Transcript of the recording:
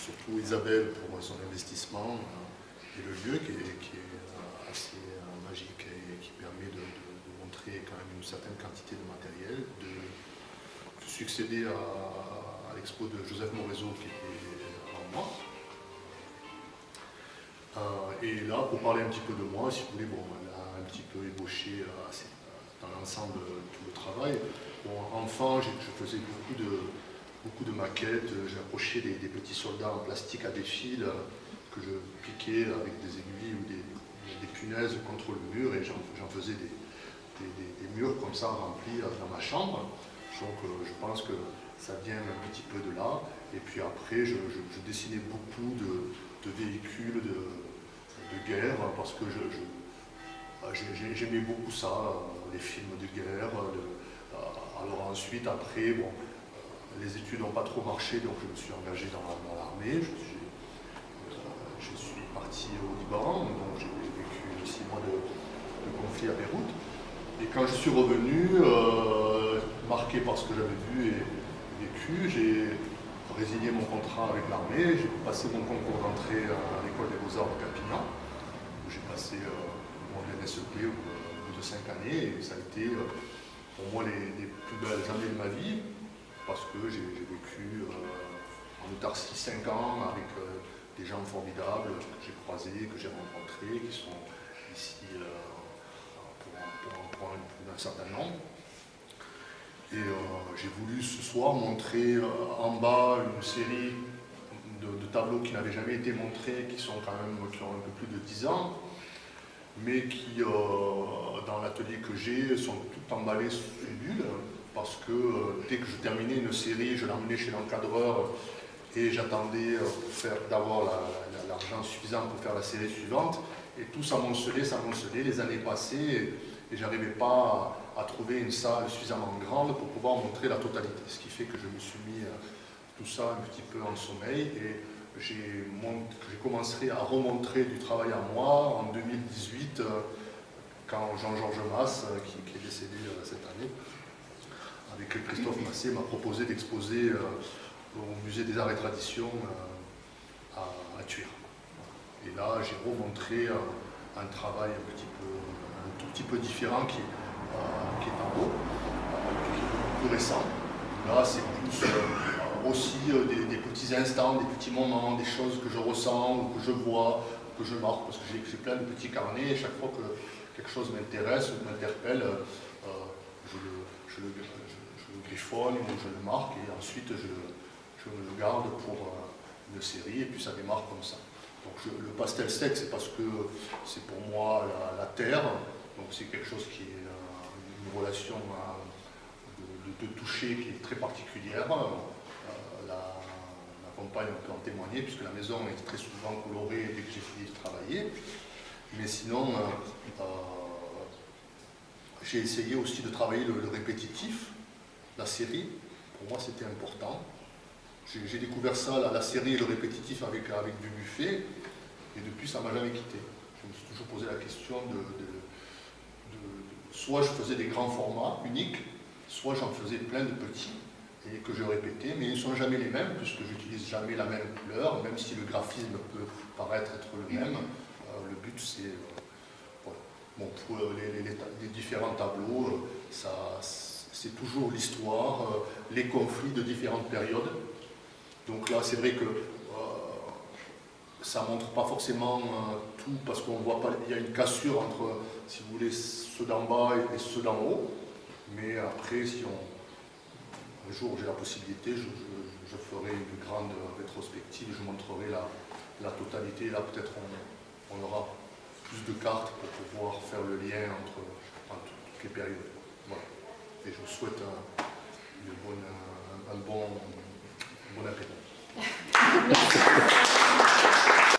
surtout Isabelle pour son investissement et le lieu qui est assez magique et qui permet de montrer quand même une certaine quantité de matériel, de succéder à l'expo de Joseph Morezo qui était avant moi. Et là, pour parler un petit peu de moi, si vous voulez, bon, elle a un petit peu ébauché dans l'ensemble tout le travail. Bon, enfant, je faisais beaucoup de maquettes, j'approchais des petits soldats en plastique à des fils que je piquais avec des aiguilles ou des punaises contre le mur, et j'en faisais des murs comme ça remplis dans ma chambre. Donc je pense que ça vient un petit peu de là. Et puis après, je dessinais beaucoup de véhicules de guerre, parce que j'aimais beaucoup ça, les films de guerre. Alors ensuite, après, bon, les études n'ont pas trop marché, donc je me suis engagé dans l'armée. Je suis parti au Liban, donc j'ai vécu 6 mois de conflit à Beyrouth. Et quand je suis revenu, marqué par ce que j'avais vu et vécu, j'ai résilié mon contrat avec l'armée, j'ai passé mon concours d'entrée à l'école des Beaux-Arts de Perpignan, où j'ai passé mon NSEP au bout de 5 années, et ça a été pour moi les plus belles années de ma vie, parce que j'ai vécu en autarcie 5 ans avec des gens formidables que j'ai croisés, que j'ai rencontrés, qui sont ici pour un certain nombre. Et j'ai voulu ce soir montrer en bas une série de tableaux qui n'avaient jamais été montrés, qui ont un peu plus de 10 ans, mais qui, dans l'atelier que j'ai, sont tout emballés sous une bulle, parce que dès que je terminais une série, je l'emmenais chez l'encadreur et j'attendais d'avoir l'argent suffisant pour faire la série suivante, et tout s'amoncelait, les années passaient, et je n'arrivais pas à trouver une salle suffisamment grande pour pouvoir montrer la totalité. Ce qui fait que je me suis mis tout ça un petit peu en sommeil, et j'ai commencé à remontrer du travail à moi en 2018, quand Jean-Georges Masse, qui est décédé cette année, avec Christophe Massé, m'a proposé d'exposer au Musée des Arts et Traditions à Thuir. Et là, j'ai remontré un travail un tout petit peu différent qui est en haut, qui est beaucoup plus récent. Là, c'est plus aussi des petits instants, des petits moments, des choses que je ressens, ou que je vois, que je marque, parce que j'ai plein de petits carnets, et chaque fois que quelque chose m'intéresse ou m'interpelle, je le griffonne ou je le marque, et ensuite je le garde pour une série, et puis ça démarre comme ça. Donc le pastel sec, c'est parce que c'est pour moi la terre, donc c'est quelque chose qui est une relation de toucher qui est très particulière. La compagne peut en témoigner, puisque la maison est très souvent colorée dès que j'ai fini de travailler. Mais sinon, j'ai essayé aussi de travailler le répétitif, la série. Pour moi, c'était important. J'ai découvert ça, la série et le répétitif avec Dubuffet, et depuis, ça ne m'a jamais quitté. Je me suis toujours posé la question soit je faisais des grands formats uniques, soit j'en faisais plein de petits, et que je répétais, mais ils ne sont jamais les mêmes, puisque je n'utilise jamais la même couleur, même si le graphisme peut paraître être le même. Le but, c'est... voilà. Bon, pour les différents tableaux, c'est toujours l'histoire, les conflits de différentes périodes. Donc là, c'est vrai que ça ne montre pas forcément tout, parce qu'on voit pas, il y a une cassure entre, si vous voulez, ceux d'en bas et ceux d'en haut. Mais après, si un jour j'ai la possibilité, je ferai une grande rétrospective, je montrerai la totalité. Là, peut-être on aura plus de cartes pour pouvoir faire le lien entre toutes les périodes. Voilà. Et je vous souhaite un bon appétit.